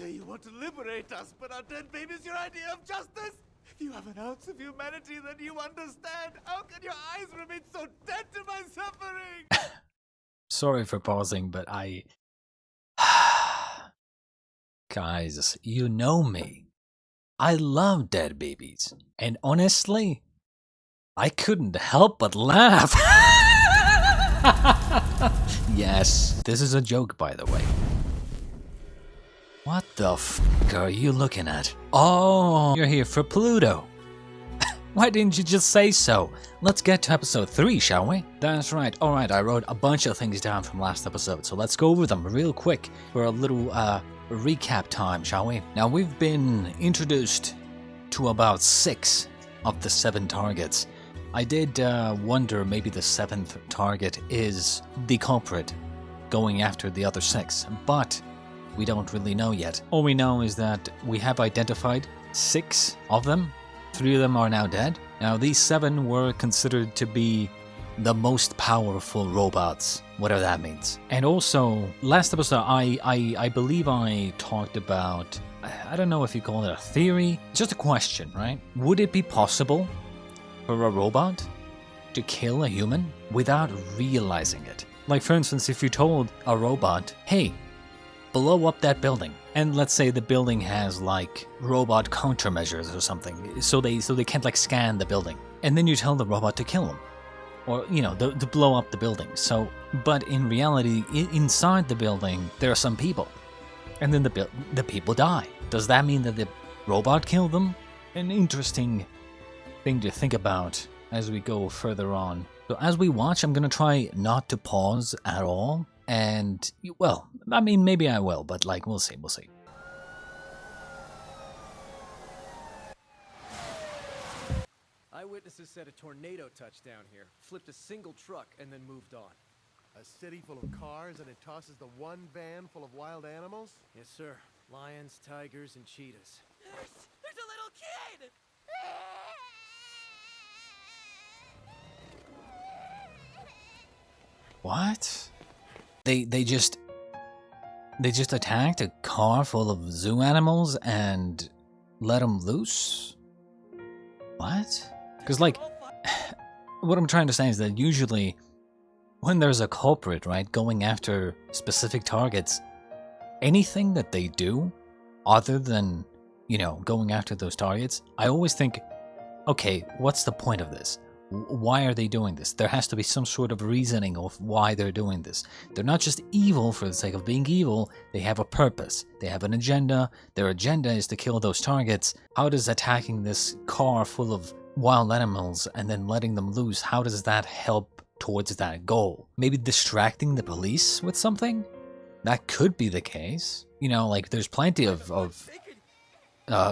say you want to liberate us, but our dead baby's your idea of justice? If you have an ounce of humanity, then you understand. How can your eyes remain so dead to my suffering? Sorry for pausing, but I... Guys, you know me. I love dead babies. And honestly, I couldn't help but laugh. Yes, this is a joke, by the way. What the f*** are you looking at? Oh, you're here for PLUTO. Why didn't you just say so? Let's get to episode 3, shall we? That's right. Alright, I wrote a bunch of things down from last episode, so let's go over them real quick for a little recap time, shall we? Now, we've been introduced to about 6 of the 7 targets. I did wonder maybe the 7th target is the culprit going after the other 6, but we don't really know yet. All we know is that we have identified 6 of them. 3 of them are now dead. Now, these 7 were considered to be the most powerful robots, whatever that means. And also, last episode, I believe I talked about, I don't know if you call it a theory, just a question, right? Would it be possible for a robot to kill a human without realizing it? Like, for instance, if you told a robot, hey, blow up that building, and let's say the building has like robot countermeasures or something, so they can't like scan the building, and then you tell the robot to kill them, or you know, to blow up the building. So, but in reality, inside the building there are some people, and then the people die. Does that mean that the robot killed them? An interesting thing to think about as we go further on. So as we watch, I'm gonna try not to pause at all. And, well, I mean, maybe I will, but, like, we'll see. Eyewitnesses said a tornado touched down here, flipped a single truck, and then moved on. A city full of cars and it tosses the one van full of wild animals? Yes, sir. Lions, tigers, and cheetahs. There's a little kid! What? They just attacked a car full of zoo animals and let them loose? What? Because, like, what I'm trying to say is that usually when there's a culprit, right, going after specific targets, anything that they do other than, you know, going after those targets, I always think, okay, what's the point of this? Why are they doing this? There has to be some sort of reasoning of why they're doing this. They're not just evil for the sake of being evil, they have a purpose. They have an agenda. Their agenda is to kill those targets. How does attacking this car full of wild animals and then letting them loose, how does that help towards that goal? Maybe distracting the police with something? That could be the case. You know, like, there's plenty of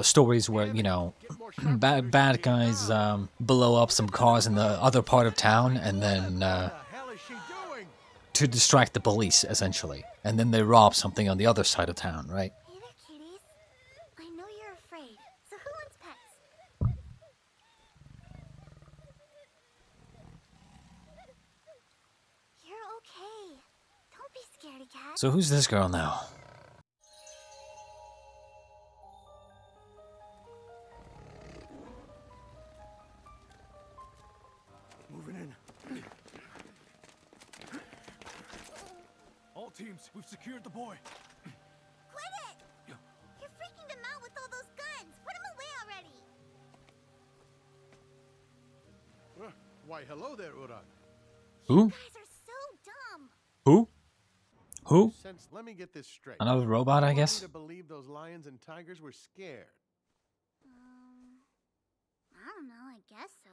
stories where, you know, bad guys blow up some cars in the other part of town and then to distract the police, essentially, and then they rob something on the other side of town, right? Hey there, kitties. I know you're afraid, so who wants pets? You're okay. Don't be scaredy cat. So who's this girl now? Moving in. All teams, we've secured the boy. Quit it! You're freaking them out with all those guns. Put them away already. Why, hello there, Uran. Who? You guys are so dumb. Who? Let me get this straight. Another robot, I guess? You want me to believe those lions and tigers were scared? I don't know, I guess so.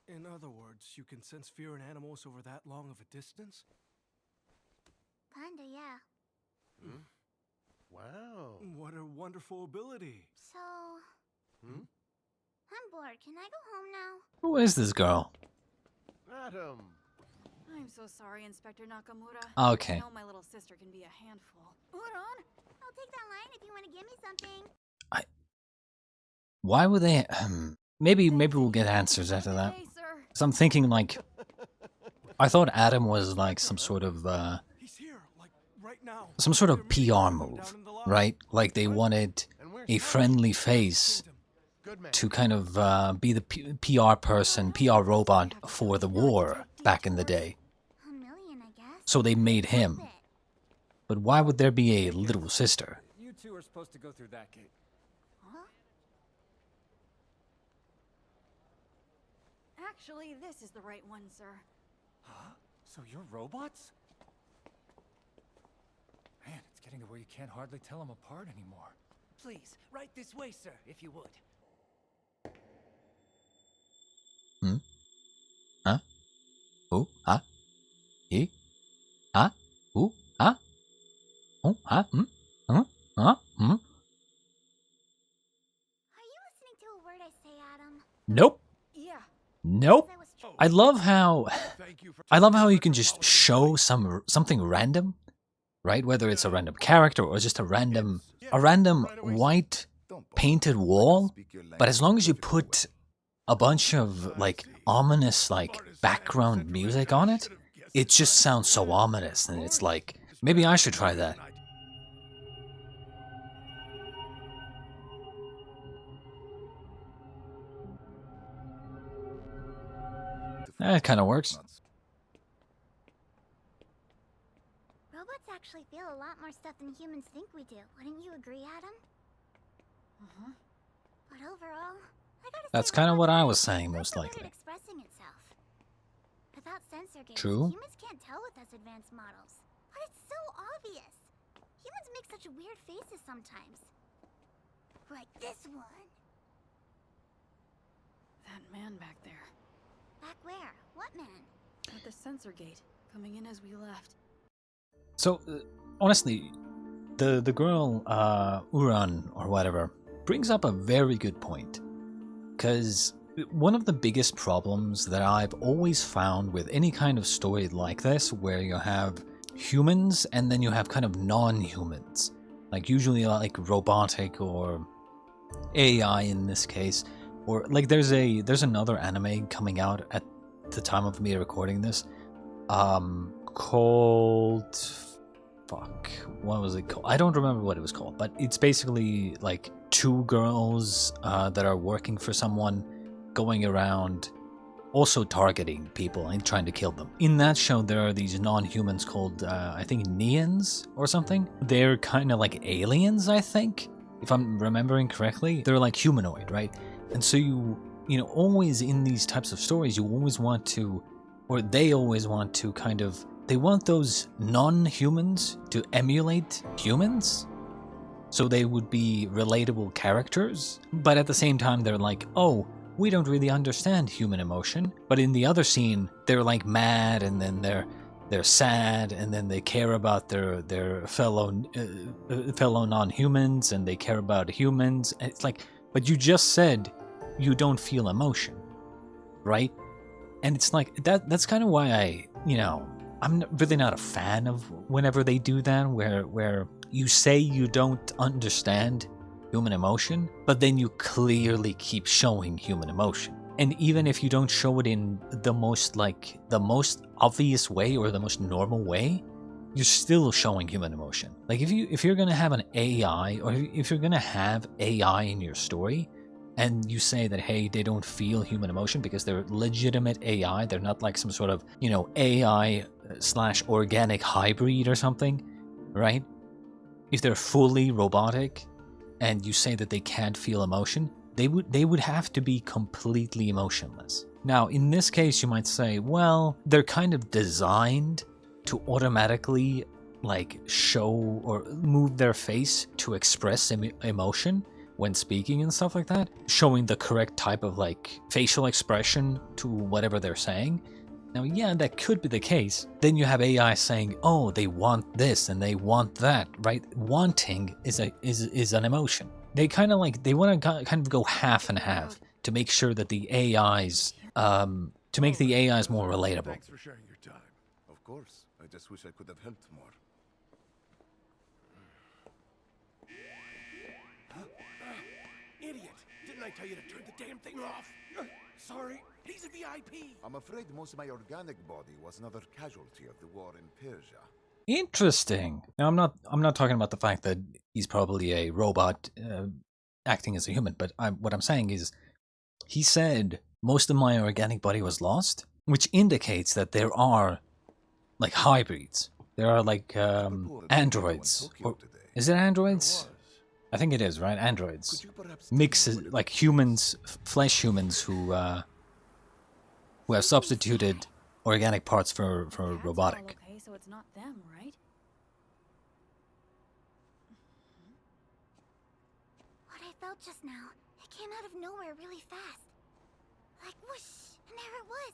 In other words, you can sense fear in animals over that long of a distance? Kinda, yeah. Wow. What a wonderful ability. So... I'm bored. Can I go home now? Who is this girl? Adam. I'm so sorry, Inspector Nakamura. Okay. I know my little sister can be a handful. Uran, I'll take that line if you want to give me something. Why would they... Maybe we'll get answers after that. Hey, sir. So I'm thinking, like... I thought Adam was, like, some sort of, He's here, like right now. some sort of PR move. Down in the right? Like they wanted a friendly face to kind of be the PR person, PR robot for the war back in the day. A million, I guess. So they made him. But why would there be a little sister? You two are supposed to go through that gate. Huh? Actually, this is the right one, sir. Huh? So you're robots? Man, it's getting to where you can't hardly tell them apart anymore. Please, right this way, sir, if you would. Hmm? Huh? Ooh, huh? He? Huh? Ooh, huh? Oh, huh? Hmm? Huh? Huh? Hmm? Are you listening to a word I say, Adam? Nope. Yeah. Nope. I was I love how you can just show something random, right? Whether it's a random character or just a random white painted wall, but as long as you put a bunch of like ominous like background music on it, it just sounds so ominous, and it's like maybe I should try that. That kind of works. Robots actually feel a lot more stuff than humans think we do. Wouldn't you agree, Adam? Uh-huh. But overall, I gotta say That's kind of what I was robots saying, are most good at likely. expressing itself. Without sensor gates, True. humans can't tell with us advanced models. But it's so obvious. Humans make such weird faces sometimes. Like this one. That man back there. Back where? What man? At the sensor gate, coming in as we left. So, honestly, the girl, Uran, or whatever, brings up a very good point. Because one of the biggest problems that I've always found with any kind of story like this, where you have humans and then you have kind of non-humans, like usually like robotic or AI in this case, or like there's another anime coming out at the time of me recording this, called what was it called? I don't remember what it was called, but it's basically like two girls that are working for someone, going around also targeting people and trying to kill them. In that show, there are these non-humans called I think Neans or something. They're kind of like aliens, I think, if I'm remembering correctly. They're like humanoid, right? And so you know, always in these types of stories, you always want to, or they always want to kind of, they want those non-humans to emulate humans. So they would be relatable characters, but at the same time, they're like, oh, we don't really understand human emotion. But in the other scene, they're like mad, and then they're sad, and then they care about their fellow non-humans, and they care about humans. And it's like, but you just said you don't feel emotion, right? And it's like that's kind of why I'm really not a fan of whenever they do that, where you say you don't understand human emotion, but then you clearly keep showing human emotion. And even if you don't show it in the most obvious way or the most normal way, you're still showing human emotion. Like if you're gonna have an AI, or if you're gonna have AI in your story, and you say that, hey, they don't feel human emotion because they're legitimate AI, they're not like some sort of, AI/organic hybrid or something, right? If they're fully robotic and you say that they can't feel emotion, they would have to be completely emotionless. Now, in this case, you might say, well, they're kind of designed to automatically like show or move their face to express emotion when speaking and stuff like that, showing the correct type of like facial expression to whatever they're saying. Now, yeah, that could be the case. Then you have AI saying, oh, they want this and they want that, right? Wanting is an emotion. They kind of like, they want to kind of go half and half to make sure that the AIs, to make the AIs more relatable. Thanks for sharing your time. Of course. I just wish I could have helped more. Idiot! Didn't I tell you to turn the damn thing off? Sorry, he's a VIP. I'm afraid most of my organic body was another casualty of the war in Persia. Interesting. Now, I'm not talking about the fact that he's probably a robot acting as a human, but what I'm saying is, he said most of my organic body was lost, which indicates that there are like hybrids. There are like androids. Or, is it androids? I think it is, right? Androids. Mixes like humans, flesh humans who have substituted organic parts for That's all robotic. okay, so it's not them, right? What I felt just now, it came out of nowhere really fast. Like whoosh, and there it was.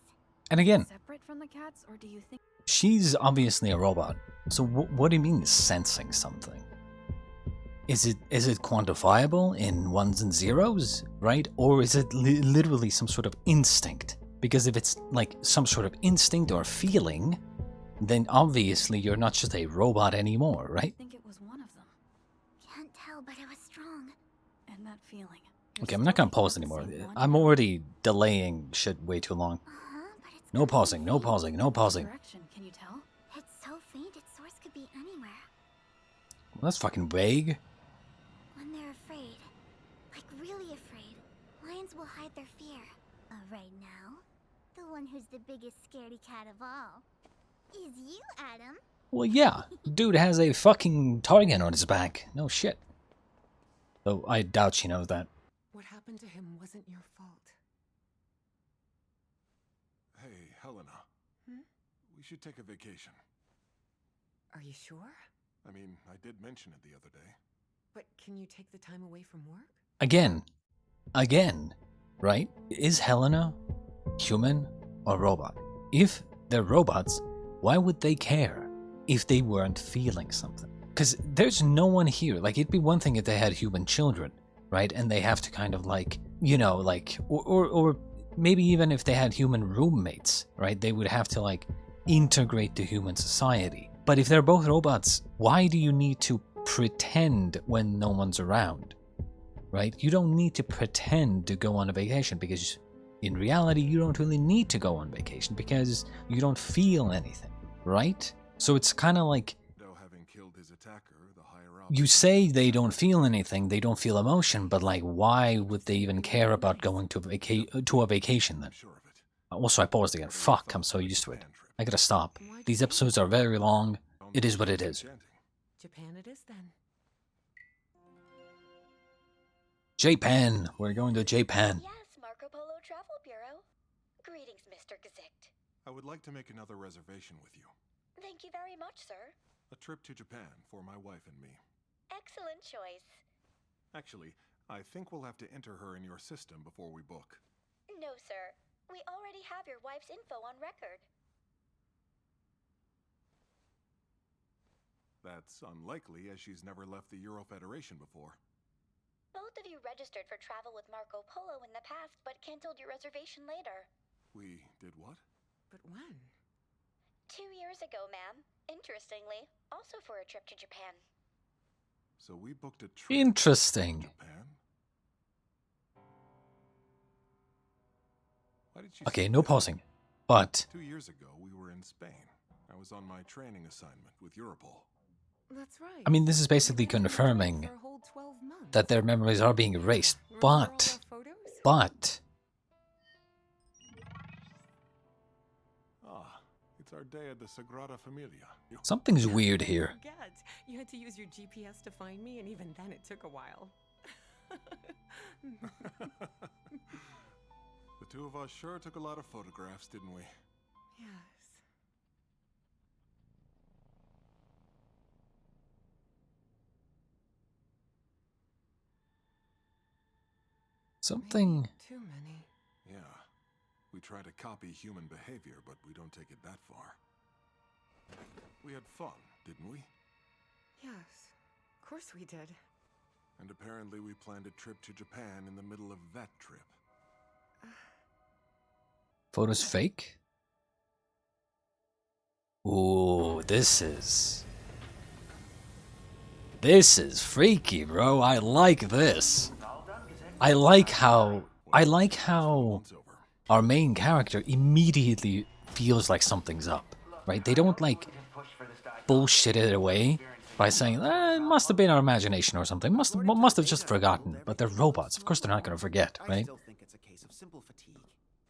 And again, Separate from the cats, or do you think? she's obviously a robot. So what do you mean sensing something? Is it quantifiable in ones and zeros, right? Or is it literally some sort of instinct? Because if it's like some sort of instinct or feeling, then obviously you're not just a robot anymore, right? I think it was one of them. Can't tell, but it was strong. And that feeling. Okay, I'm not gonna pause anymore. I'm already delaying shit way too long. But it's No coming pausing, no from pausing, no pausing. Direction, can you tell? It's so faint, its source could be anywhere. Well, that's fucking vague. When they're afraid, like really afraid, lions will hide their fear. Right now, the one who's the biggest scaredy cat of all is you, Adam. Well, yeah, dude has a fucking target on his back. No shit. Though I doubt she knows that. What happened to him wasn't your fault. Hey, Helena. Hmm? We should take a vacation. Are you sure? I mean, I did mention it the other day. But can you take the time away from work? Again, right? Is Helena human or robot? If they're robots, why would they care if they weren't feeling something? Because there's no one here. Like, it'd be one thing if they had human children, right? And they have to kind of like, you know, like, or maybe even if they had human roommates, right? They would have to like integrate to human society. But if they're both robots, why do you need to pretend when no one's around, right? You don't need to pretend to go on a vacation, because in reality, you don't really need to go on vacation because you don't feel anything, right? So it's kind of like, Though having killed his attacker, the higher up. you say they don't feel anything, they don't feel emotion, but like, why would they even care about going to a vacation then? I'm sure of it. Also, I paused again. Fuck, I'm so used to it. I gotta stop. These episodes are very long. It is what it is. Japan it is then. Japan. We're going to Japan. Yes, Marco Polo Travel Bureau. Greetings, Mr. Gesicht. I would like to make another reservation with you. Thank you very much, sir. A trip to Japan for my wife and me. Excellent choice. Actually, I think we'll have to enter her in your system before we book. No, sir. We already have your wife's info on record. That's unlikely, as she's never left the Euro Federation before. Both of you registered for travel with Marco Polo in the past, but canceled your reservation later. We did what? But when? 2 years ago, ma'am. Interestingly, also for a trip to Japan. So we booked a trip Interesting. to Japan? Why did you Okay, say no that? pausing. But 2 years ago, we were in Spain. I was on my training assignment with Europol. That's right. I mean, this is basically We went on a trip confirming for a whole 12 months. that their memories are being erased. Remember all But our photos? Ah, it's our day at the Sagrada Familia. something's weird here. Forget. You had to use your GPS to find me, and even then it took a while. The two of us sure took a lot of photographs, didn't we? Yes. Something. Maybe too many. Yeah. We try to copy human behavior, but we don't take it that far. We had fun, didn't we? Yes. Of course we did. And apparently we planned a trip to Japan in the middle of that trip. Photos fake? Ooh, this is freaky, bro. I like this. I like how our main character immediately feels like something's up, right? They don't like bullshitted it away by saying, it must have been our imagination or something. Must have just forgotten. But they're robots. Of course they're not going to forget, I right? still think it's a case of simple fatigue.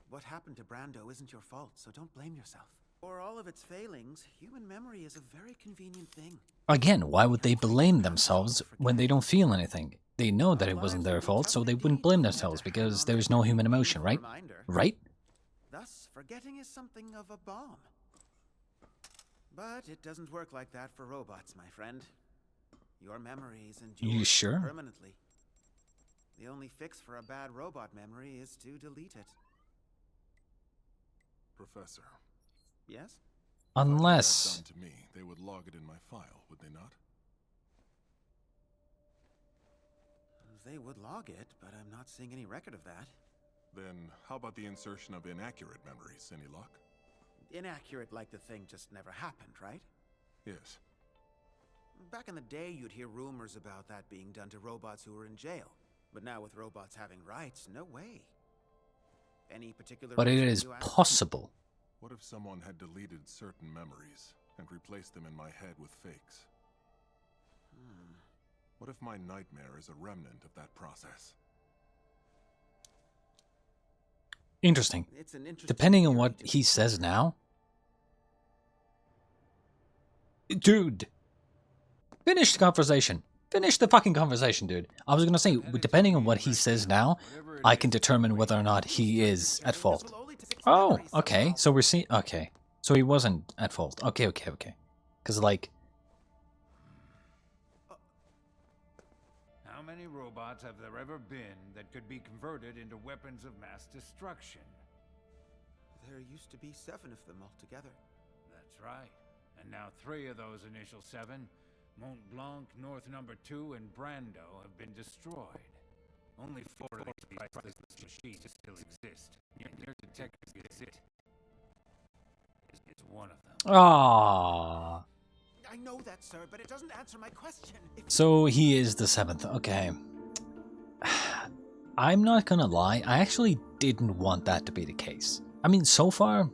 What happened to Brando isn't your fault, so don't blame yourself. For all of its failings, human memory is a very convenient thing. Again, why would they blame themselves when they don't feel anything? They know that it wasn't their fault, so they wouldn't blame themselves because there's no human emotion, right? Right? Thus, forgetting is something of a bomb. But it doesn't work like that for robots, my friend. Your memories endure You sure? permanently. The only fix for a bad robot memory is to delete it. Professor. Yes? Unless... Done to me, they would log it in my file, would they not? They would log it, but I'm not seeing any record of that. Then how about the insertion of inaccurate memories? Any luck? Inaccurate like the thing just never happened, right? Yes. Back in the day, you'd hear rumors about that being done to robots who were in jail. But now with robots having rights, no way. Any particular But it reason is you ask? possible. What if someone had deleted certain memories and replaced them in my head with fakes? What if my nightmare is a remnant of that process? Interesting. It's an interesting Depending on theory what to he says now... Dude! Finish the conversation. Finish the fucking conversation, dude. I was gonna say, depending on what he says now, I can determine whether or not he is at fault. Oh, okay. So we're seeing... Okay. So he wasn't at fault. Okay. Because, like... How many robots have there ever been that could be converted into weapons of mass destruction? There used to be 7 of them altogether. That's right. And now 3 of those initial 7, Mont Blanc, North Number 2, and Brando, have been destroyed. Only 4 of these priceless machines still exist. Your detective is it. Is one of them. Ah. I know that, sir, but it doesn't answer my question. So he is the 7th. Okay. I'm not gonna lie, I actually didn't want that to be the case. I mean, so far,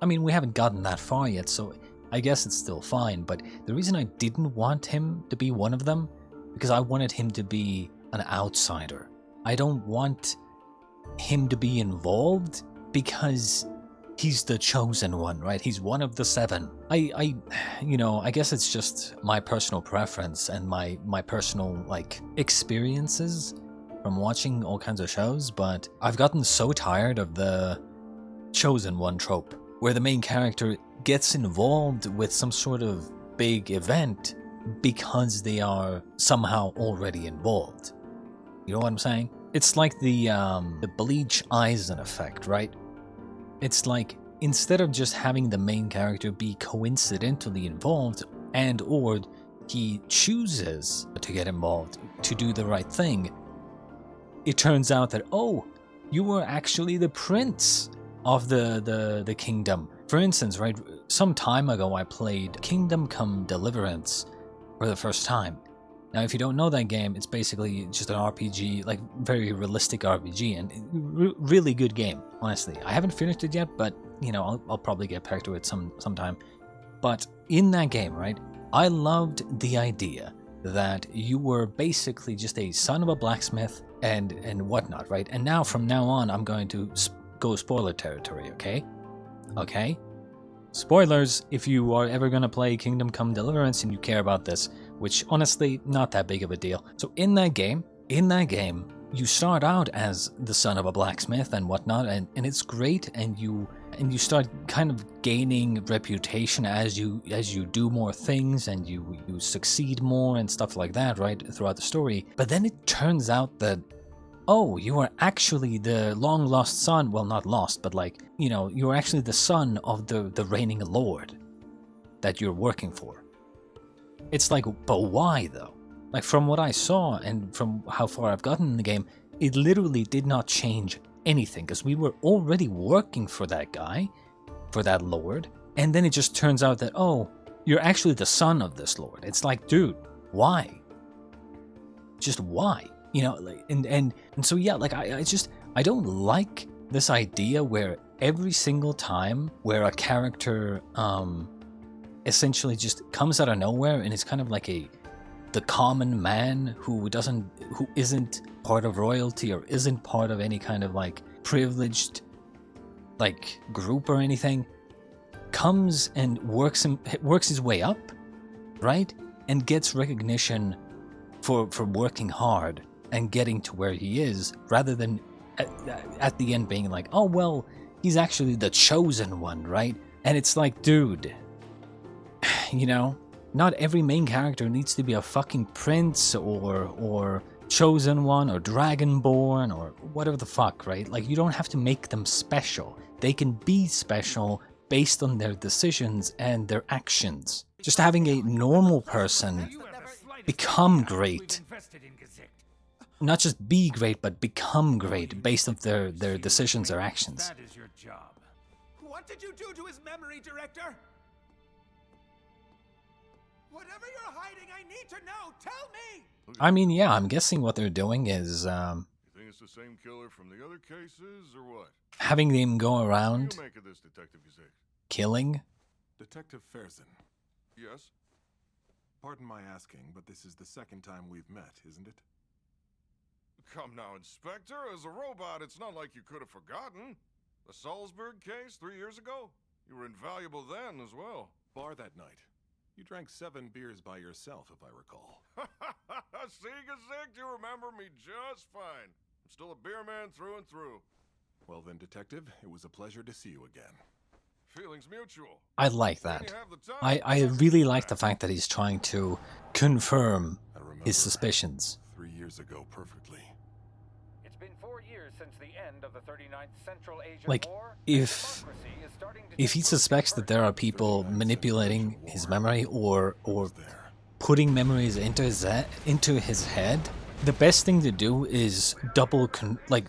we haven't gotten that far yet, so I guess it's still fine, but the reason I didn't want him to be one of them, because I wanted him to be an outsider. I don't want him to be involved because he's the chosen one, right? He's one of the 7. I guess it's just my personal preference and my personal, like, experiences from watching all kinds of shows, but I've gotten so tired of the chosen one trope, where the main character gets involved with some sort of big event because they are somehow already involved. You know what I'm saying? It's like the Bleach Aizen effect, right? It's like, instead of just having the main character be coincidentally involved and or he chooses to get involved to do the right thing, it turns out that, oh, you were actually the prince of the kingdom. For instance, right, some time ago I played Kingdom Come Deliverance for the first time. Now, if you don't know that game, it's basically just an RPG, like very realistic RPG, and really good game, honestly. I haven't finished it yet, but I'll probably get back to it sometime. But in that game, right, I loved the idea that you were basically just a son of a blacksmith and whatnot, right? And now, from now on, I'm going to go spoiler territory, okay? Okay? Spoilers if you are ever going to play Kingdom Come Deliverance and you care about this, which honestly, not that big of a deal. So in that game, you start out as the son of a blacksmith and whatnot, and it's great, and you start kind of gaining reputation as you do more things and you succeed more and stuff like that, right, throughout the story. But then it turns out that, oh, you are actually the long-lost son, well, not lost, but like, you're actually the son of the reigning lord that you're working for. It's like, but why though? Like, from what I saw and from how far I've gotten in the game, it literally did not change anything, because we were already working for that guy, for that lord, and then it just turns out that, oh, you're actually the son of this lord. It's like, dude, why? Just why? And so yeah, like I don't like this idea where every single time where a character essentially just comes out of nowhere and is kind of like the common man who isn't part of royalty or isn't part of any kind of like privileged like group or anything, comes and works his way up, right? And gets recognition for working hard and getting to where he is, rather than at the end being like, oh well, he's actually the chosen one, right? And it's like, dude, you know, not every main character needs to be a fucking prince or chosen one or dragonborn or whatever the fuck, right? Like, you don't have to make them special. They can be special based on their decisions and their actions. Just having a normal person become great, not just be great, but become great based on their decisions or actions. That is your job. What did you do to his memory, Director? Whatever you're hiding, I need to know. Tell me! I mean, yeah, I'm guessing what they're doing is You think it's the same killer from the other cases, or what? having them go What around do you make of this, Detective Gazette? killing. Detective Fairson. Yes? Pardon my asking, but this is the second time we've met, isn't it? Come now, Inspector. As a robot, it's not like you could have forgotten. The Salzburg case 3 years ago? You were invaluable then as well. Bar that night. You drank 7 beers by yourself, if I recall. See, Gazette, you remember me just fine. I'm still a beer man through and through. Well then, Detective, it was a pleasure to see you again. Feelings mutual. I like that. I really like the fact that he's trying to confirm his suspicions. 3 years ago perfectly. It's been 4 years since the end of the 39th Central Asian Like, War. if he suspects that there are people manipulating his memory or putting memories into his head, the best thing to do is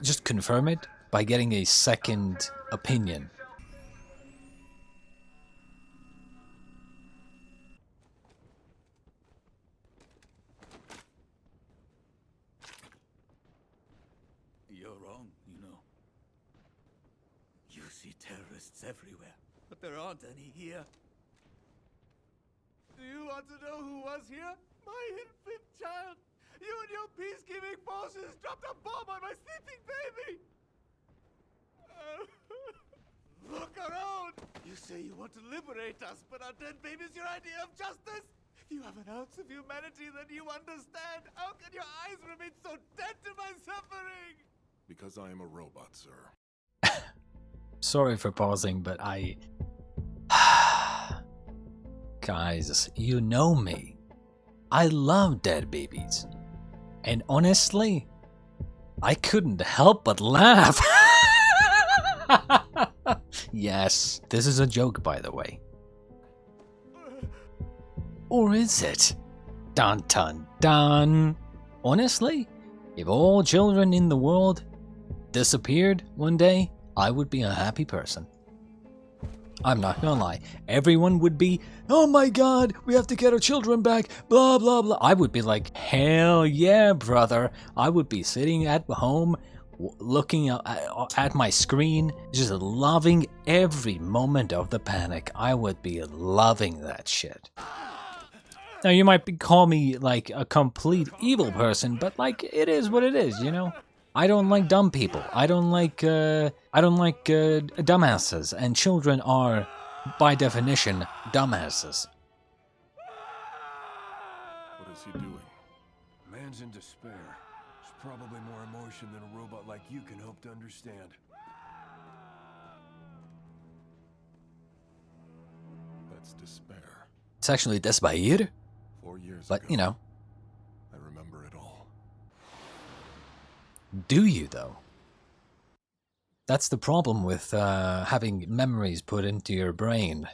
just confirm it by getting a second opinion. You're wrong, you know. You see terrorists everywhere, but there aren't any here. Do you want to know who was here? My infant child! You and your peacekeeping forces dropped a bomb on my sleeping baby! Look around! You say you want to liberate us, but our dead baby's your idea of justice? If you have an ounce of humanity, then you understand. How can your eyes remain so dead to my suffering? Because I am a robot, sir. Sorry for pausing, but guys, you know me. I love dead babies. And honestly, I couldn't help but laugh. Yes, this is a joke, by the way. Or is it? Dun dun dun. Honestly, if all children in the world disappeared one day, I would be a happy person. I'm not gonna lie. Everyone would be, oh my god, we have to get our children back, blah blah blah. I would be like, hell yeah, brother. I would be sitting at home, looking at my screen, just loving every moment of the panic. I would be loving that shit. Now you might call me like a complete evil person, but like it is what it is, you know? I don't like dumb people. I don't like dumbasses, and children are, by definition, dumbasses. What is he doing? Man's in despair. There's probably more emotion than a robot like you can hope to understand. That's despair. It's actually despair, 4 years but ago. you know. I remember it all. Do you, though? That's the problem with having memories put into your brain.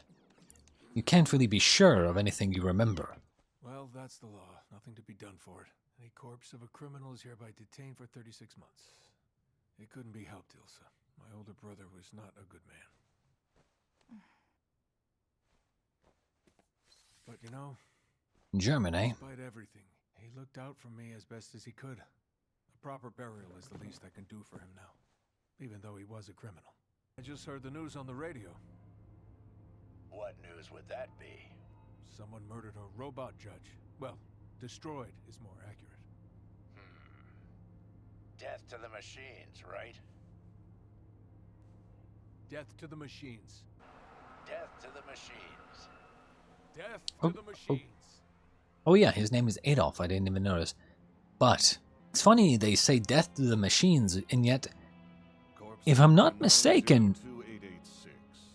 You can't really be sure of anything you remember. Well, that's the law. Nothing to be done for it. Any corpse of a criminal is hereby detained for 36 months. It couldn't be helped, Ilsa. My older brother was not a good man. But you know, German, eh? despite everything, he looked out for me as best as he could. A proper burial is the least I can do for him now, even though he was a criminal. I just heard the news on the radio. What news would that be? Someone murdered a robot judge. Well, destroyed is more accurate. Death to the machines, right? Death to the machines. Death to the machines. Death to the machines. Oh yeah, his name is Adolf, I didn't even notice. But, it's funny they say death to the machines, and yet, if I'm not mistaken,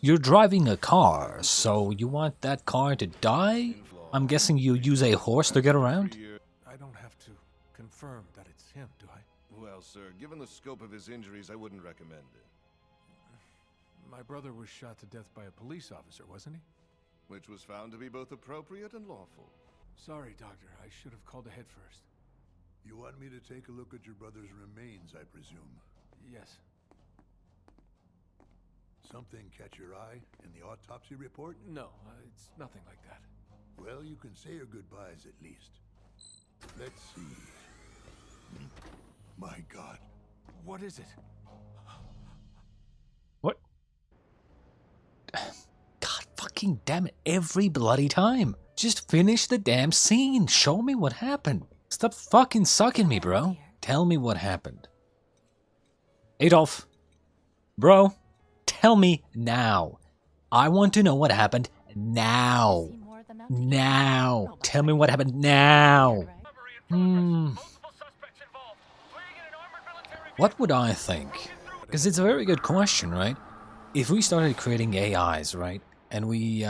you're driving a car, so you want that car to die? I'm guessing you use a horse to get around? I don't have to confirm that it's him, do I? Well, sir, given the scope of his injuries, I wouldn't recommend it. My brother was shot to death by a police officer, wasn't he? Which was found to be both appropriate and lawful. Sorry, Doctor. I should have called ahead first. You want me to take a look at your brother's remains, I presume? Yes. Something catch your eye in the autopsy report? No, it's nothing like that. Well, you can say your goodbyes at least. Let's see. My God. What is it? What? God fucking damn it, every bloody time. Just finish the damn scene. Show me what happened. Stop fucking sucking me, bro. Tell me what happened. Adolf. Bro. Tell me now. I want to know what happened now. Now. Tell me what happened now. What would I think? Because it's a very good question, right? If we started creating AIs, right? And we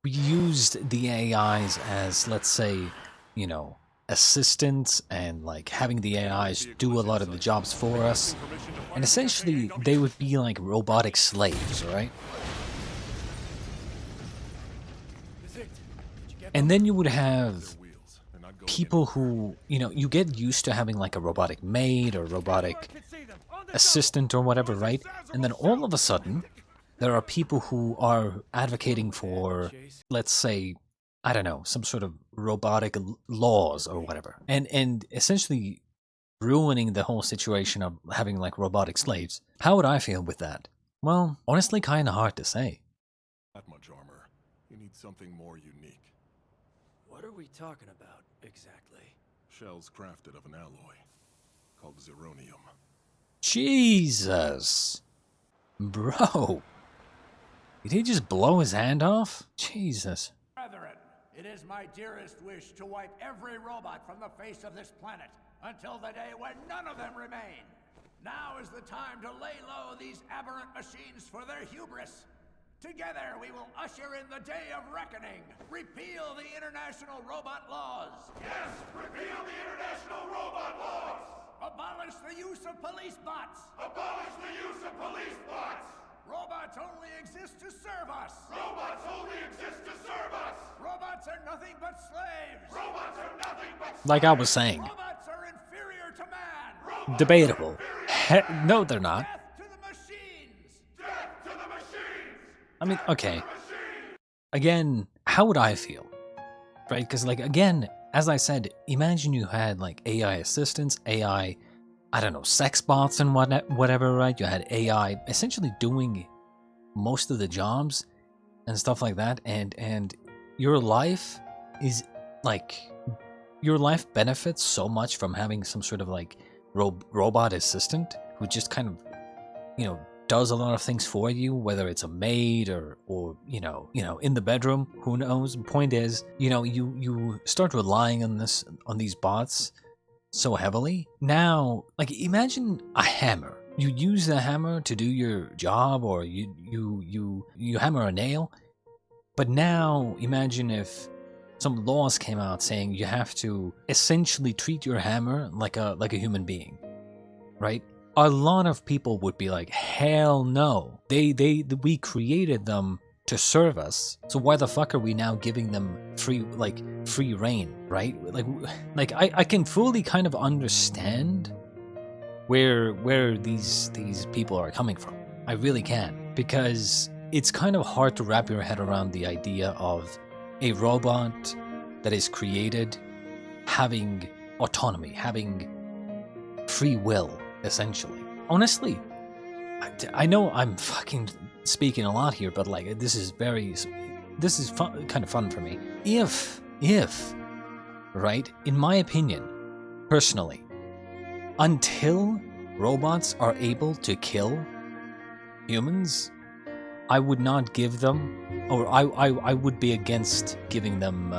used the AIs as, let's say, you know, assistants and like having the AIs do a lot of the jobs for us. And essentially, they would be like robotic slaves, right? And then you would have people who, you know, you get used to having like a robotic maid or robotic assistant or whatever, right? And then all of a sudden, there are people who are advocating for, let's say, I don't know, some sort of robotic laws or whatever. And essentially ruining the whole situation of having like robotic slaves. How would I feel with that? Well, honestly, kind of hard to say. Not much armor. You need something more unique. What are we talking about, exactly? Shells crafted of an alloy called zirconium. Jesus! Bro! Did he just blow his hand off? Jesus. Brethren, it is my dearest wish to wipe every robot from the face of this planet until the day when none of them remain. Now is the time to lay low these aberrant machines for their hubris. Together we will usher in the day of reckoning. Repeal the international robot laws. Yes, repeal the international robot laws. Abolish the use of police bots. Abolish the use of police bots. Robots only exist to serve us. Robots only exist to serve us. Robots are nothing but slaves. Robots are nothing but slaves. Like I was saying. Robots are inferior to man. Debatable. No, they're not. Death to the machines. Death to the machines. I mean, okay. Again, how would I feel? Right? Because, like, again, as I said, imagine you had, like, AI assistants, AI, I don't know, sex bots and whatever, right? You had AI essentially doing most of the jobs and stuff like that. And your life is, like, your life benefits so much from having some sort of, like, robot assistant who just kind of, you know, does a lot of things for you, whether it's a maid or you know, in the bedroom, who knows? The point is, you know, you start relying on these bots so heavily. Now, like, imagine a hammer. You use the hammer to do your job, or you hammer a nail. But now, imagine if some laws came out saying you have to essentially treat your hammer like a human being, right? A lot of people would be like, hell no. We created them to serve us. So why the fuck are we now giving them free reign, right? Like I can fully kind of understand where these people are coming from. I really can, because it's kind of hard to wrap your head around the idea of a robot that is created having autonomy, having free will, essentially. Honestly, I know I'm fucking speaking a lot here, but like this is fun, kind of fun for me. If, right, in my opinion, personally, until robots are able to kill humans, I would not give them, or I would be against giving them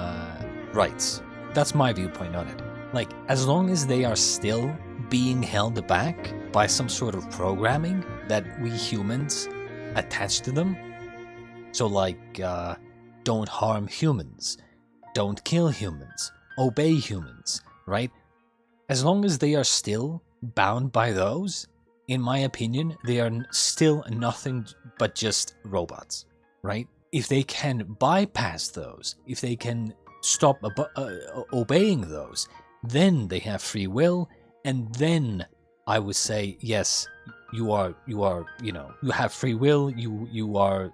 rights. That's my viewpoint on it. Like, as long as they are still being held back by some sort of programming that we humans attach to them, so like, don't harm humans, don't kill humans, obey humans, right? As long as they are still bound by those, in my opinion, they are still nothing but just robots, right? If they can bypass those, if they can stop obeying those, then they have free will, and then I would say, yes, you have free will, you are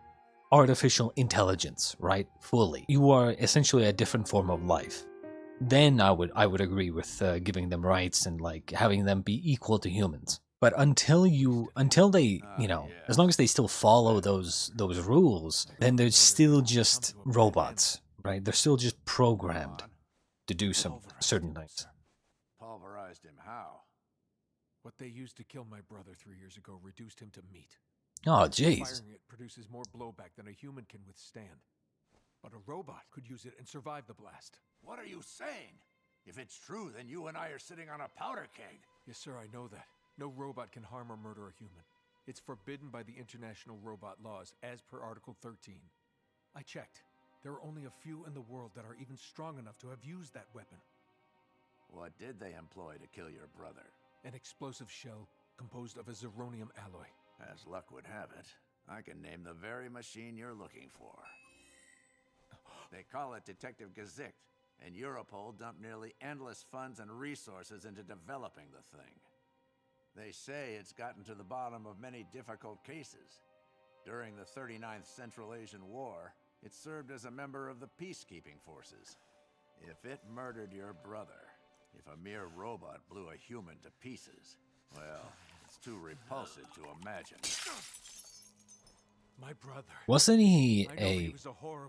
artificial intelligence, right? Fully. You are essentially a different form of life. Then I would agree with giving them rights and like having them be equal to humans. But until they, as long as they still follow those rules, then they're still just robots, right? They're still just programmed to do some certain things. Pulverized him how? What they used to kill my brother 3 years ago reduced him to meat. Oh, jeez. Firing it produces more blowback than a human can withstand. But a robot could use it and survive the blast. What are you saying? If it's true, then you and I are sitting on a powder keg. Yes, sir, I know that. No robot can harm or murder a human. It's forbidden by the international robot laws, as per Article 13. I checked. There are only a few in the world that are even strong enough to have used that weapon. What did they employ to kill your brother? An explosive shell composed of a zirconium alloy. As luck would have it, I can name the very machine you're looking for. They call it Detective Gesicht, and Europol dumped nearly endless funds and resources into developing the thing. They say it's gotten to the bottom of many difficult cases. During the 39th Central Asian War, it served as a member of the peacekeeping forces. If it murdered your brother, if a mere robot blew a human to pieces, well, it's too repulsive to imagine. My brother. Wasn't he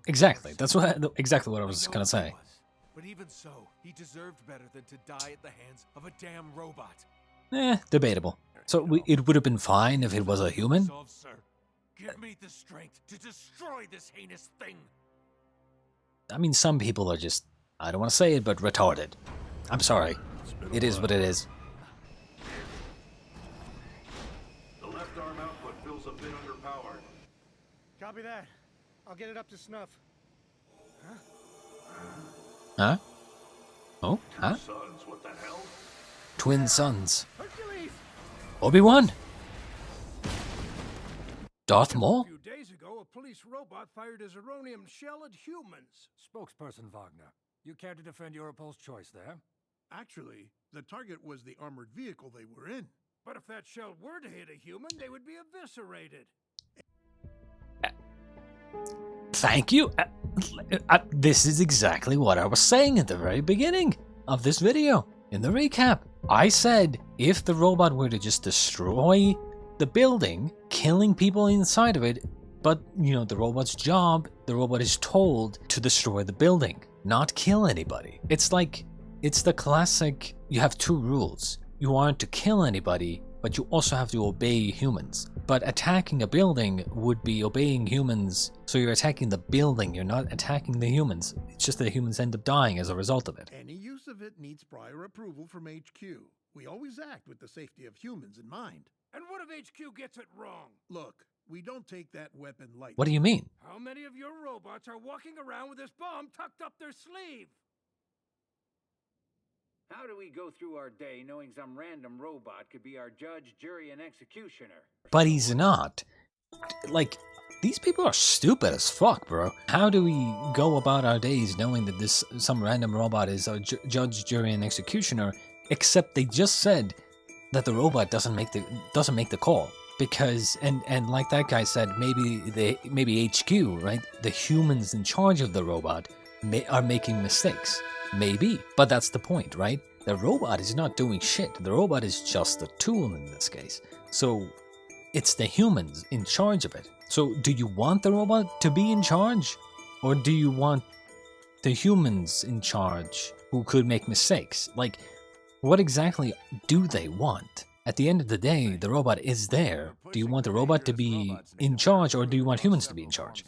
Exactly. That's exactly what I was gonna say. But even so, he deserved better than to die at the hands of a damn robot. Debatable. So it would have been fine if it was a human? Sir. Give me the strength to destroy this heinous thing. I mean, some people are just, I don't want to say it, but retarded. I'm sorry. It is what it is. The left arm output feels a bit underpowered. Copy that. I'll get it up to snuff. Huh? Oh? Huh? Sons, what the hell? Twin sons. Hercules! Obi-Wan? Darth Maul? A few days ago, a police robot fired a zirconium shell at humans. Spokesperson Wagner, you care to defend Europol's choice there? Actually, the target was the armored vehicle they were in. But if that shell were to hit a human, they would be eviscerated. Thank you. This is exactly what I was saying at the very beginning of this video. In the recap, I said if the robot were to just destroy the building, killing people inside of it, but, the robot's job, the robot is told to destroy the building, not kill anybody. It's like, it's the classic, you have two rules. You aren't to kill anybody, but you also have to obey humans. But attacking a building would be obeying humans, so you're attacking the building, you're not attacking the humans. It's just that humans end up dying as a result of it. Any use of it needs prior approval from HQ. We always act with the safety of humans in mind. And what if HQ gets it wrong? Look, we don't take that weapon lightly. What do you mean? How many of your robots are walking around with this bomb tucked up their sleeve? How do we go through our day knowing some random robot could be our judge, jury, and executioner? But he's not. Like, these people are stupid as fuck, bro. How do we go about our days knowing that some random robot is our judge, jury, and executioner, except they just said that the robot doesn't make the call? Because and like that guy said, maybe HQ, right? The humans in charge of the robot are making mistakes. Maybe, but that's the point, right? The robot is not doing shit. The robot is just a tool in this case. So it's the humans in charge of it. So do you want the robot to be in charge? Or do you want the humans in charge who could make mistakes? Like, what exactly do they want? At the end of the day, the robot is there. Do you want the robot to be in charge, or do you want humans to be in charge?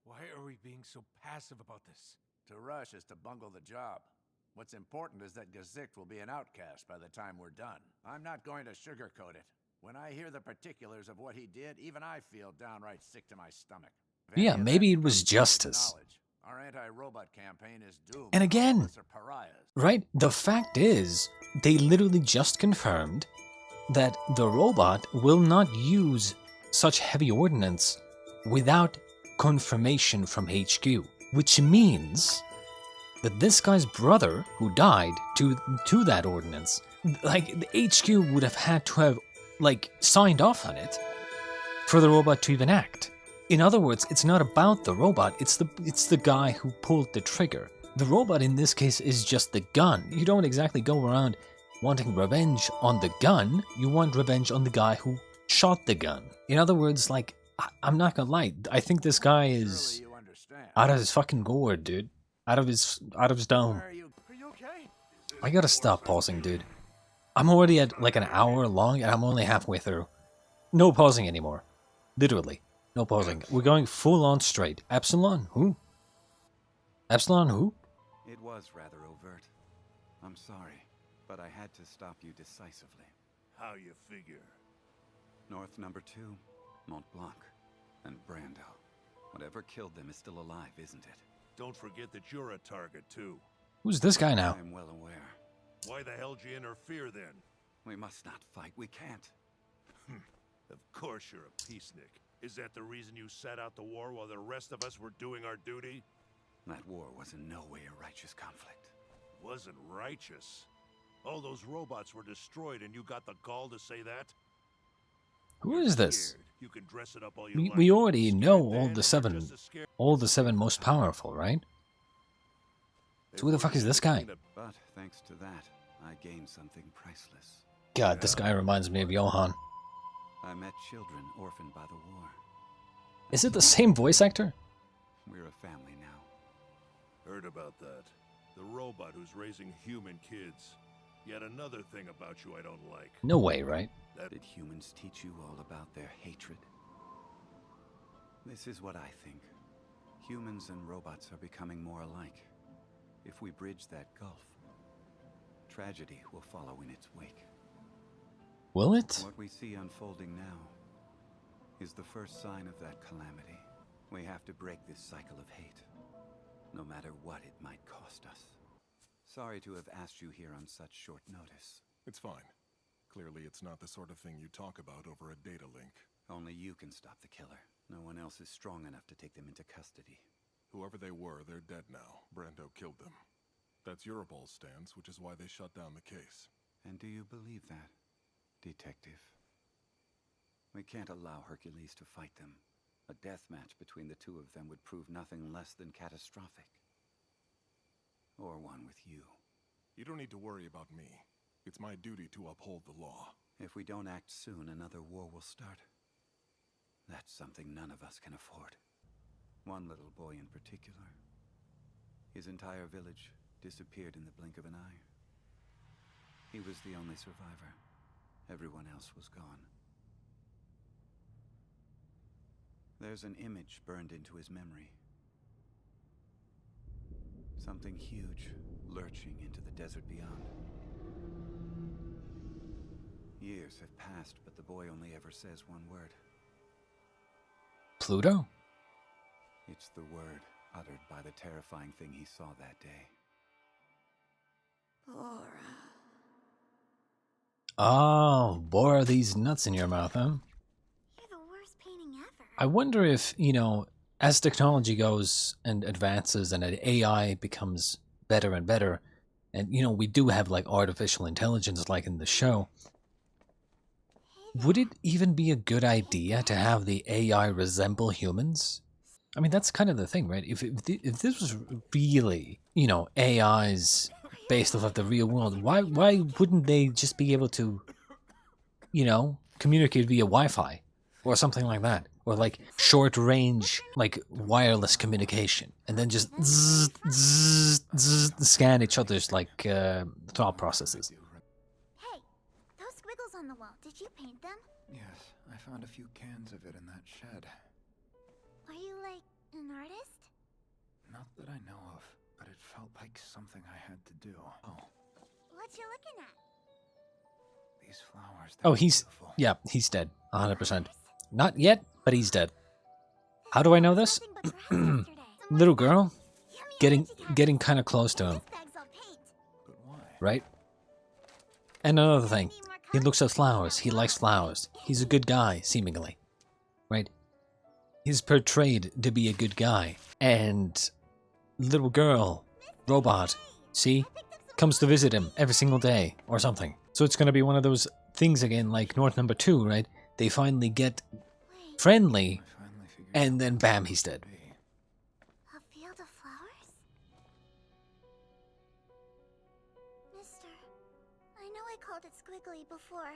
Why are we being so passive about this? To rush is to bungle the job. What's important is that Gesicht will be an outcast by the time we're done. I'm not going to sugarcoat it. When I hear the particulars of what he did, even I feel downright sick to my stomach. Yeah, maybe it was justice. Our anti-robot campaign is doomed. And again, All of us are pariahs. right? The fact is, they literally just confirmed that the robot will not use such heavy ordnance without confirmation from HQ, which means that this guy's brother, who died to that ordnance, like, the HQ would have had to have, like, signed off on it for the robot to even act. In other words, it's not about the robot, it's the guy who pulled the trigger. The robot in this case is just the gun. You don't exactly go around wanting revenge on the gun, you want revenge on the guy who shot the gun. In other words, like, I'm not gonna lie, I think this guy is out of his fucking gourd, dude. Out of his dome. I gotta stop pausing, dude. I'm already at like an hour long and I'm only halfway through. No pausing anymore. Literally. No pausing. We're going full on straight. Epsilon? Who? Epsilon who? It was rather overt. I'm sorry, but I had to stop you decisively. How you figure? North number 2, Mont Blanc, and Brando. Whatever killed them is still alive, isn't it? Don't forget that you're a target, too. Who's this guy now? I'm well aware. Why the hell did you interfere, then? We must not fight. We can't. Of course you're a peacenik. Is that the reason you sat out the war while the rest of us were doing our duty? That war was in no way a righteous conflict. Wasn't righteous. All those robots were destroyed and you got the gall to say that? Who is this? You can dress it up all you like. We already know all the seven most powerful, right? So who the fuck is this guy? But thanks to that, I gained something priceless. God, this guy reminds me of Johan. I met children orphaned by the war. Is it the same voice actor? We're a family now. Heard about that. The robot who's raising human kids. Yet another thing about you I don't like. No way, right? Did humans teach you all about their hatred? This is what I think. Humans and robots are becoming more alike. If we bridge that gulf, tragedy will follow in its wake. Will it? What we see unfolding now is the first sign of that calamity. We have to break this cycle of hate, no matter what it might cost us. Sorry to have asked you here on such short notice. It's fine. Clearly it's not the sort of thing you talk about over a data link. Only you can stop the killer. No one else is strong enough to take them into custody. Whoever they were, they're dead now. Brando killed them. That's Europol's stance, which is why they shut down the case. And do you believe that, Detective? We can't allow Hercules to fight them. A death match between the two of them would prove nothing less than catastrophic. Or one with you. You don't need to worry about me. It's my duty to uphold the law. If we don't act soon, another war will start. That's something none of us can afford. One little boy in particular. His entire village disappeared in the blink of an eye. He was the only survivor. Everyone else was gone. There's an image burned into his memory. Something huge, lurching into the desert beyond. Years have passed, but the boy only ever says one word. Pluto? It's the word uttered by the terrifying thing he saw that day. Bora. Oh, bore these nuts in your mouth, huh? You're the worst painting ever. I wonder if, you know, as technology goes and advances and AI becomes better and better, and, you know, we do have, like, artificial intelligence like in the show, would it even be a good idea to have the AI resemble humans? I mean, that's kind of the thing, right? If this was really, you know, AIs based off of the real world, why wouldn't they just be able to, you know, communicate via Wi-Fi or something like that? or like short range, like wireless communication, and then just scan each other's like thought processes. Hey, those squiggles on the wall, did you paint them? Yes, I found a few cans of it in that shed. Are you, like, an artist? Not that I know of, but it felt like something I had to do. Oh. What you looking at? These flowers. Oh, he's dead, 100%. Not yet, but he's dead. How do I know this? Little girl, getting kind of close to him, right? And another thing, he looks at flowers. He likes flowers. He's a good guy, seemingly, right? He's portrayed to be a good guy, and little girl, robot, see, comes to visit him every single day or something. So it's gonna be one of those things again, like North number 2, right? They finally get friendly, and then bam, he's dead. A field of flowers? Mister, I know I called it squiggly before,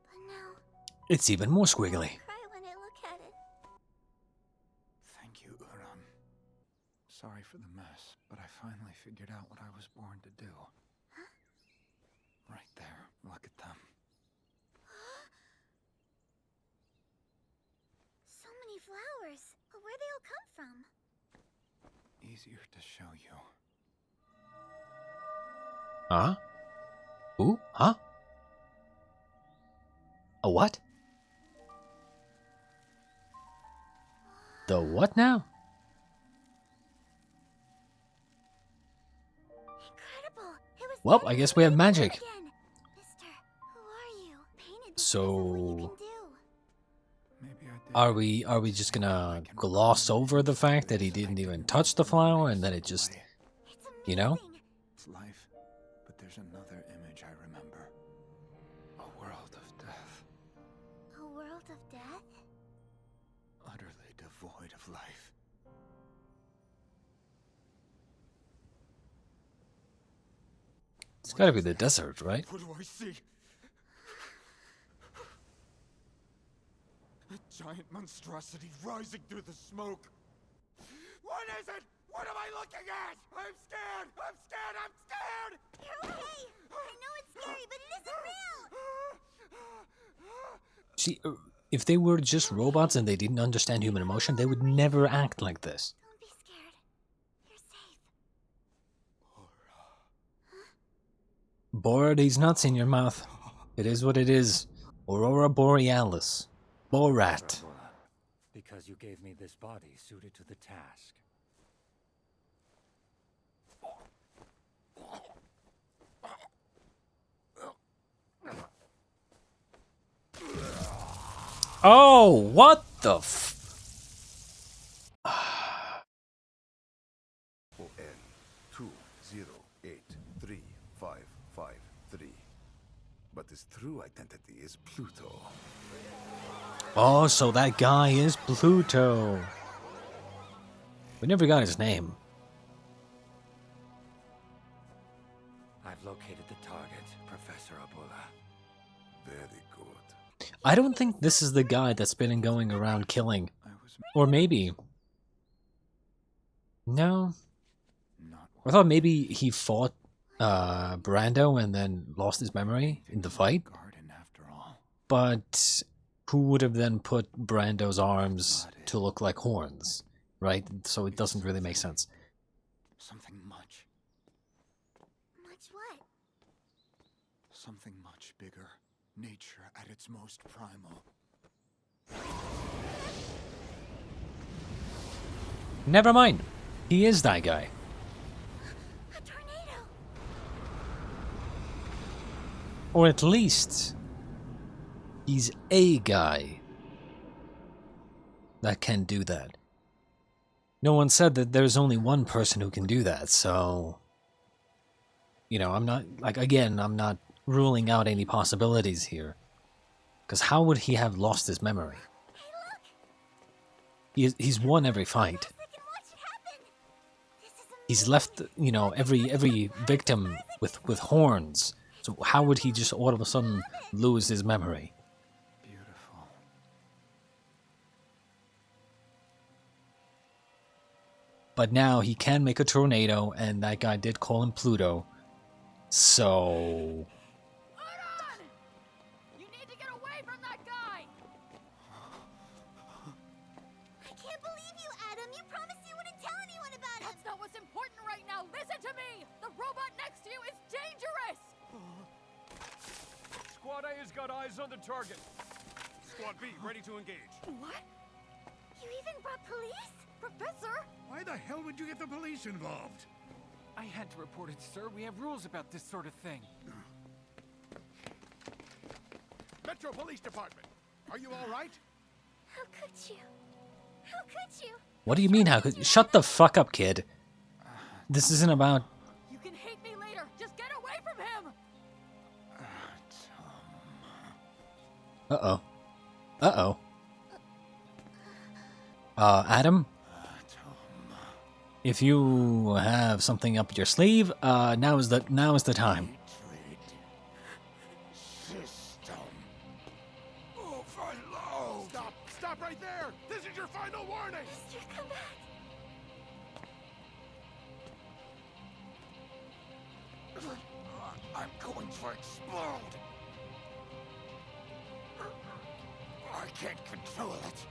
but now It's even more squiggly. I cry when I look at it. Thank you, Uran. Sorry for the mess, but I finally figured out what I was born to do. Huh? Right there, look at them. So many flowers. Where'd they all come from? Easier to show you. Huh? Ooh, huh? A what? The what now? Incredible. It was Well, I guess we have magic. again. Mister, who are you? Painted this So, Maybe I did. are we just gonna gloss over the fact that he didn't even touch the flower and then it just, you know? It's life, but there's another image I remember. A world of death, A world of death? utterly devoid of life. It's gotta be the desert, right? What do I see? A giant monstrosity rising through the smoke. What is it? What am I looking at? I'm scared! I'm scared! I'm scared! You're okay! I know it's scary, but it isn't real! See, if they were just robots and they didn't understand human emotion, they would never act like this. Don't be scared. You're safe. Bore these nuts in your mouth. It is what it is. Aurora Borealis. Borat. Because you gave me this body suited to the task. Oh, what the f... ON-2083553. But his true identity is Pluto. Oh, so that guy is Pluto. We never got his name. I've located the target, Professor Abula. Very good. I don't think this is the guy that's been going around killing. Or maybe... No. I thought maybe he fought Brando and then lost his memory in the fight. But who would have then put Brando's arms to look like horns, right? So it doesn't really make sense. Something much. Much what? Something much bigger. Nature at its most primal. Never mind. He is that guy. A tornado! Or at least... he's a guy that can do that. No one said that there's only one person who can do that, so... You know, I'm not... Like, again, I'm not ruling out any possibilities here. Because how would he have lost his memory? He's won every fight. He's left, you know, every victim with horns. So how would he just all of a sudden lose his memory? Beautiful. But now he can make a tornado, and that guy did call him Pluto. So... You need to get away from that guy! I can't believe you, Adam! You promised you wouldn't tell anyone about it! That's not what's important right now! Listen to me! The robot next to you is dangerous! Squad A has got eyes on the target. Squad B, ready to engage. What? You even brought police? Professor! Why the hell would you get the police involved? I had to report it, sir. We have rules about this sort of thing. Metro Police Department, are you all right? How could you? How could you? What do you mean, how could... Shut the fuck up, kid. This isn't about... You can hate me later! Just get away from him! Uh-oh. Uh-oh. Adam? If you have something up your sleeve, now is the time. System. Overload. Stop right there. This is your final warning. Mister, come back. I'm going to explode. I can't control it.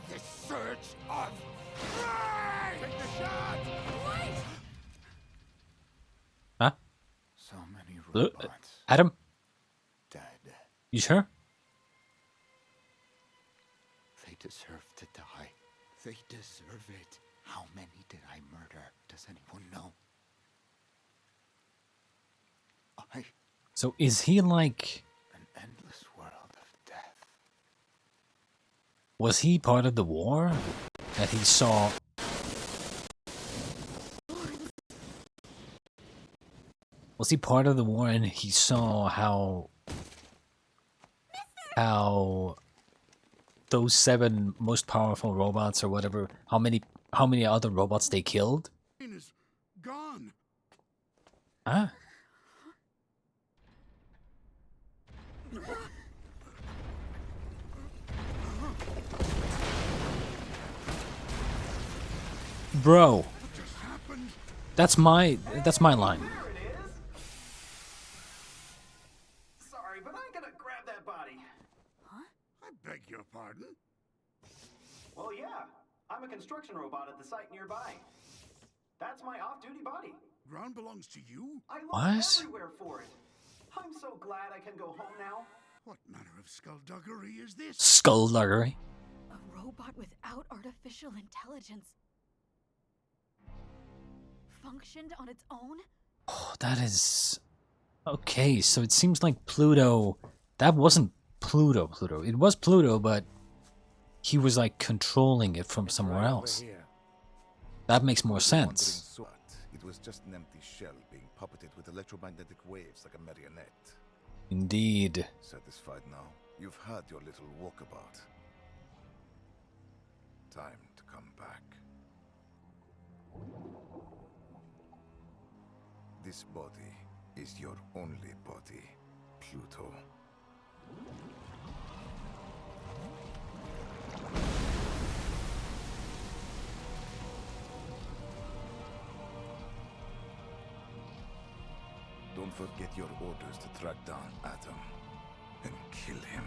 The surge of rage! Take the shot! Wait! Huh? So many robots. Adam? Dead. You sure? They deserve to die. They deserve it. How many did I murder? Does anyone know? So is he like... An endless world of death. Was he part of the war? That he saw... Was he part of the war and he saw how those 7 most powerful robots or whatever, how many other robots they killed? Is gone. Huh? Bro, that's my line. Sorry, but I'm gonna grab that body. Huh? I beg your pardon? Well, yeah. I'm a construction robot at the site nearby. That's my off-duty body. Ground belongs to you? I look What? everywhere for it. I'm so glad I can go home now. What manner of skullduggery is this? Skullduggery. A robot without artificial intelligence. Functioned on its own? Oh, that is... Okay, so it seems like Pluto... That wasn't Pluto. It was Pluto, but he was like controlling it from somewhere else. That makes more sense. It was just an empty shell being puppeted with electromagnetic waves like a marionette. Indeed. Satisfied now? You've had your little walkabout. Time to come back. This body is your only body, Pluto. Don't forget your orders to track down Adam and kill him.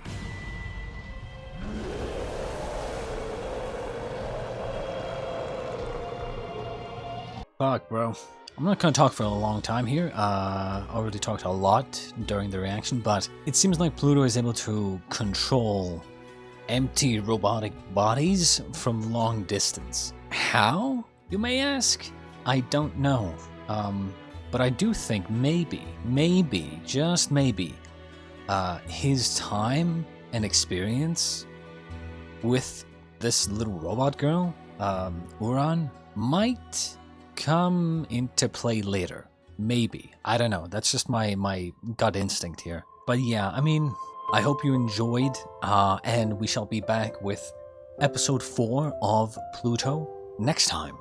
Fuck, bro. I'm not gonna talk for a long time here. Already talked a lot during the reaction, but it seems like Pluto is able to control empty robotic bodies from long distance. How, you may ask? I don't know. But I do think maybe, just maybe, his time and experience with this little robot girl, Uran, might come into play later. Maybe. I don't know. That's just my gut instinct here. But yeah, I mean, I hope you enjoyed, and we shall be back with episode 4 of Pluto next time.